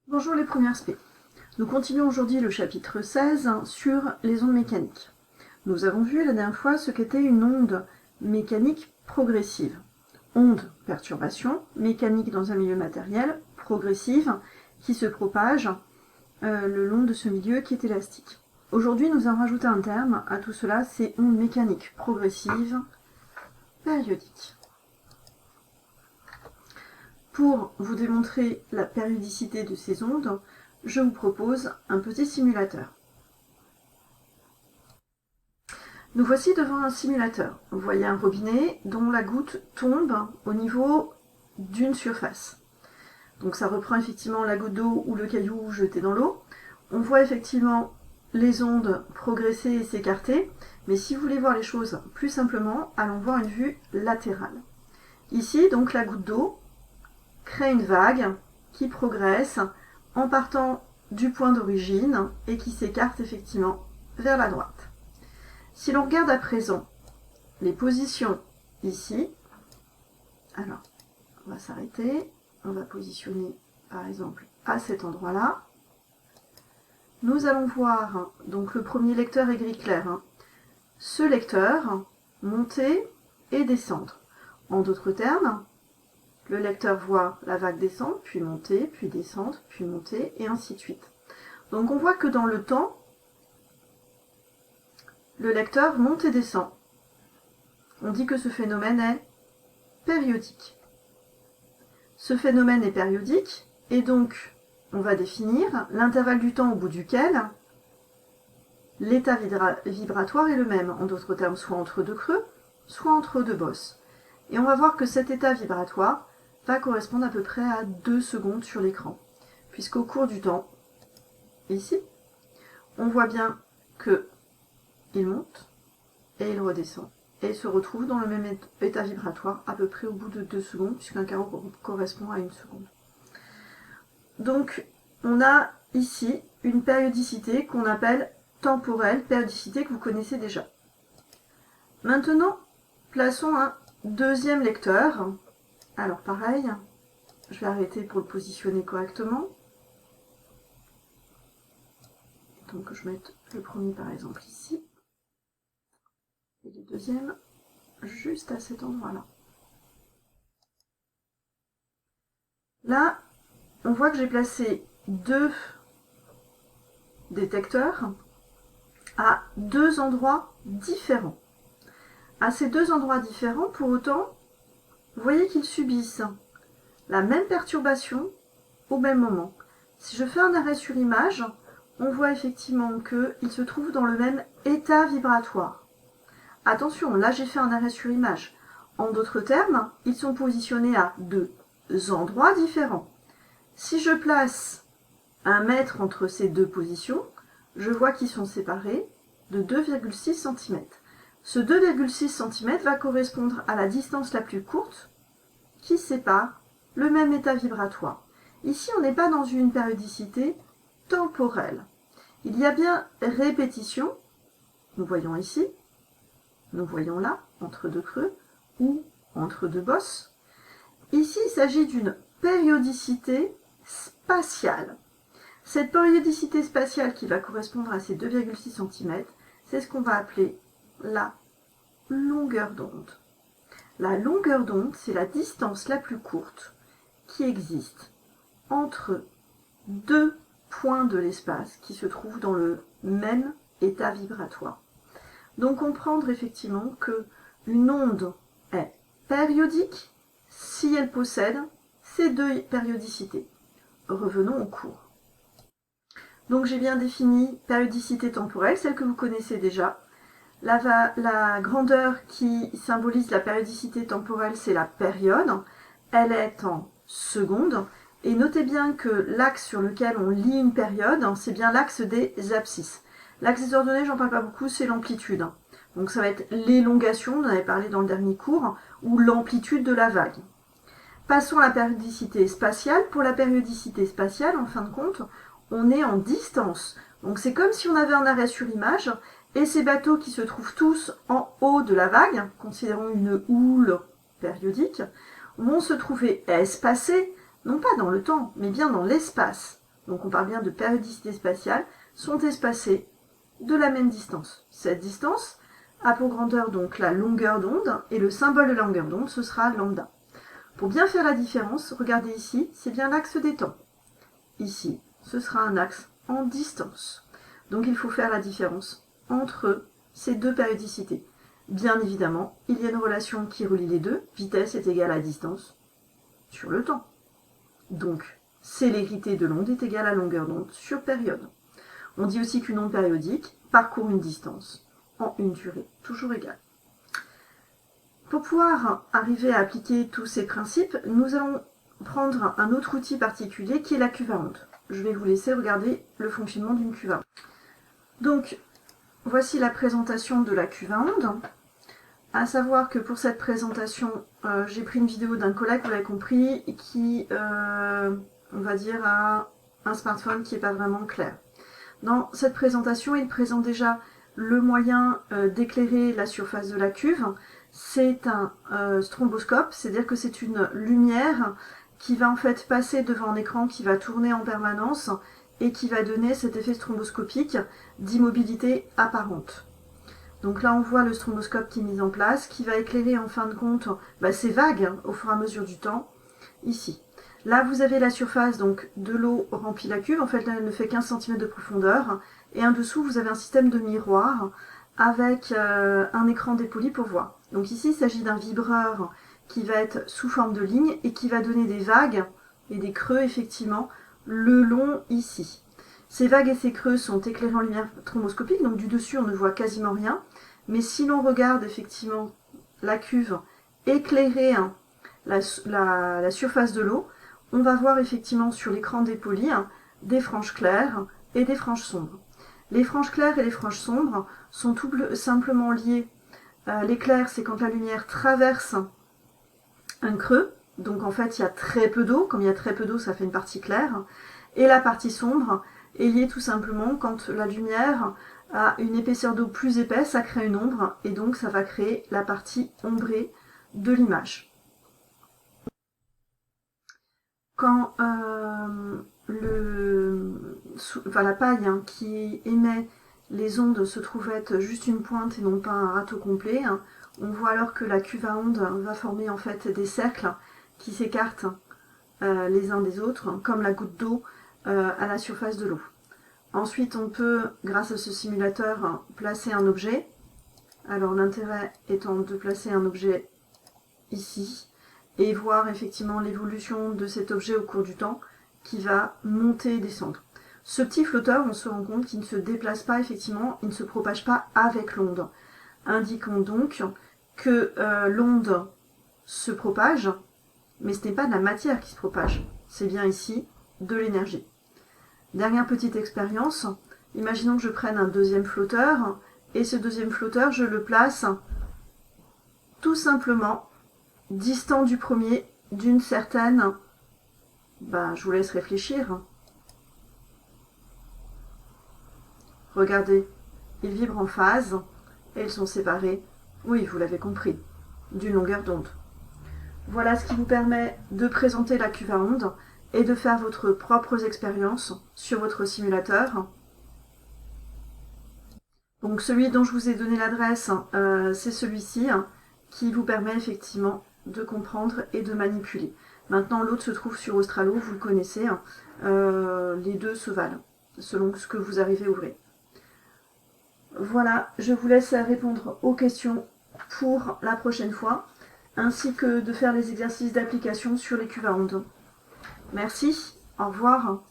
Bonjour les premières spé. Nous continuons aujourd'hui le chapitre 16 sur les ondes mécaniques. Nous avons vu la dernière fois ce qu'était une onde mécanique progressive. Onde, perturbation, mécanique dans un milieu matériel, progressive, qui se propage le long de ce milieu qui est élastique. Aujourd'hui, nous avons rajouté un terme à tout cela, c'est onde mécanique progressive périodique. Pour vous démontrer la périodicité de ces ondes, je vous propose un petit simulateur. Nous voici devant un simulateur. Vous voyez un robinet dont la goutte tombe au niveau d'une surface. Donc ça reprend effectivement la goutte d'eau ou le caillou jeté dans l'eau. On voit effectivement les ondes progresser et s'écarter, mais si vous voulez voir les choses plus simplement, allons voir une vue latérale. Ici, donc la goutte d'eau crée une vague qui progresse en partant du point d'origine et qui s'écarte effectivement vers la droite. Si l'on regarde à présent les positions ici, alors on va s'arrêter, on va positionner par exemple à cet endroit-là. Nous allons voir donc le premier lecteur est gris clair. Ce lecteur monter et descendre. En d'autres termes, le lecteur voit la vague descendre, puis monter, puis descendre, puis monter, et ainsi de suite. Donc on voit que dans le temps, le lecteur monte et descend. On dit que ce phénomène est périodique. Ce phénomène est périodique, et donc on va définir l'intervalle du temps au bout duquel l'état vibratoire est le même, en d'autres termes, soit entre deux creux, soit entre deux bosses. Et on va voir que cet état vibratoire va correspondre à peu près à 2 secondes sur l'écran. Puisqu'au cours du temps, ici, on voit bien qu'il monte et il redescend. Et il se retrouve dans le même état vibratoire à peu près au bout de 2 secondes, puisqu'un carreau correspond à 1 seconde. Donc, on a ici une périodicité qu'on appelle temporelle, périodicité que vous connaissez déjà. Maintenant, plaçons un deuxième lecteur. Alors pareil, je vais arrêter pour le positionner correctement. Donc je mets le premier par exemple ici, et le deuxième juste à cet endroit-là. Là, on voit que j'ai placé 2 détecteurs à 2 endroits différents. À ces 2 endroits différents, pour autant, vous voyez qu'ils subissent la même perturbation au même moment. Si je fais un arrêt sur image, on voit effectivement qu'ils se trouvent dans le même état vibratoire. Attention, là j'ai fait un arrêt sur image. En d'autres termes, ils sont positionnés à 2 endroits différents. Si je place 1 mètre entre ces 2 positions, je vois qu'ils sont séparés de 2,6 cm. Ce 2,6 cm va correspondre à la distance la plus courte qui sépare le même état vibratoire. Ici, on n'est pas dans une périodicité temporelle. Il y a bien répétition, nous voyons ici, nous voyons là, entre 2 creux, ou entre 2 bosses. Ici, il s'agit d'une périodicité spatiale. Cette périodicité spatiale qui va correspondre à ces 2,6 cm, c'est ce qu'on va appeler la longueur d'onde. La longueur d'onde, c'est la distance la plus courte qui existe entre 2 points de l'espace qui se trouvent dans le même état vibratoire. Donc comprendre effectivement qu'une onde est périodique si elle possède ces 2 périodicités. Revenons au cours. Donc j'ai bien défini périodicité temporelle, celle que vous connaissez déjà. La grandeur qui symbolise la périodicité temporelle, c'est la période. Elle est en secondes. Et notez bien que l'axe sur lequel on lit une période, c'est bien l'axe des abscisses. L'axe des ordonnées, j'en parle pas beaucoup, c'est l'amplitude. Donc ça va être l'élongation, on en avait parlé dans le dernier cours, ou l'amplitude de la vague. Passons à la périodicité spatiale. Pour la périodicité spatiale, en fin de compte, on est en distance. Donc c'est comme si on avait un arrêt sur image, et ces bateaux qui se trouvent tous en haut de la vague, considérons une houle périodique, vont se trouver espacés, non pas dans le temps, mais bien dans l'espace, donc on parle bien de périodicité spatiale, sont espacées de la même distance. Cette distance a pour grandeur donc la longueur d'onde, et le symbole de la longueur d'onde, ce sera lambda. Pour bien faire la différence, regardez ici, c'est bien l'axe des temps. Ici, ce sera un axe en distance. Donc il faut faire la différence entre ces deux périodicités. Bien évidemment, il y a une relation qui relie les deux. Vitesse est égale à distance sur le temps. Donc, célérité de l'onde est égale à longueur d'onde sur période. On dit aussi qu'une onde périodique parcourt une distance en une durée toujours égale. Pour pouvoir arriver à appliquer tous ces principes, nous allons prendre un autre outil particulier qui est la cuve à onde. Je vais vous laisser regarder le fonctionnement d'une cuve à onde. Donc, voici la présentation de la cuve à onde. À savoir que pour cette présentation, j'ai pris une vidéo d'un collègue, vous l'avez compris, qui, on va dire, a un smartphone qui n'est pas vraiment clair. Dans cette présentation, il présente déjà le moyen d'éclairer la surface de la cuve. C'est un stromboscope, c'est-à-dire que c'est une lumière qui va en fait passer devant un écran qui va tourner en permanence et qui va donner cet effet stromboscopique d'immobilité apparente. Donc là on voit le stromboscope qui est mis en place, qui va éclairer en fin de compte ces vagues au fur et à mesure du temps, ici. Là vous avez la surface donc de l'eau remplit la cuve, en fait elle ne fait qu'15 cm de profondeur, et en dessous vous avez un système de miroir avec un écran dépoli pour voir. Donc ici il s'agit d'un vibreur qui va être sous forme de ligne et qui va donner des vagues et des creux effectivement le long ici. Ces vagues et ces creux sont éclairés en lumière stromboscopique, donc du dessus on ne voit quasiment rien, mais si l'on regarde effectivement la cuve éclairer la surface de l'eau, on va voir effectivement sur l'écran dépoli des franges claires et des franges sombres. Les franges claires et les franges sombres sont tout simplement liées. Les clairs, c'est quand la lumière traverse un creux, donc en fait il y a très peu d'eau, comme il y a très peu d'eau ça fait une partie claire, et la partie sombre est liée tout simplement quand la lumière a une épaisseur d'eau plus épaisse, ça crée une ombre, et donc ça va créer la partie ombrée de l'image. Quand la paille qui émet les ondes se trouve être juste une pointe et non pas un râteau complet, on voit alors que la cuve à ondes va former en fait des cercles qui s'écartent les uns des autres, comme la goutte d'eau à la surface de l'eau. Ensuite, on peut, grâce à ce simulateur, placer un objet. Alors l'intérêt étant de placer un objet ici et voir effectivement l'évolution de cet objet au cours du temps qui va monter et descendre. Ce petit flotteur, on se rend compte qu'il ne se déplace pas effectivement, il ne se propage pas avec l'onde, indiquant donc que l'onde se propage, mais ce n'est pas de la matière qui se propage, c'est bien ici de l'énergie. Dernière petite expérience, imaginons que je prenne un deuxième flotteur, et ce deuxième flotteur, je le place tout simplement distant du premier d'une certaine... je vous laisse réfléchir. Regardez, ils vibrent en phase, et ils sont séparés, oui, vous l'avez compris, d'une longueur d'onde. Voilà ce qui vous permet de présenter la cuve à ondes et de faire votre propres expériences sur votre simulateur. Donc celui dont je vous ai donné l'adresse, c'est celui-ci qui vous permet effectivement de comprendre et de manipuler. Maintenant l'autre se trouve sur Australo, vous le connaissez, les deux se valent, selon ce que vous arrivez à ouvrir. Voilà, je vous laisse répondre aux questions pour la prochaine fois, ainsi que de faire les exercices d'application sur les cuves à ondes. Merci, au revoir.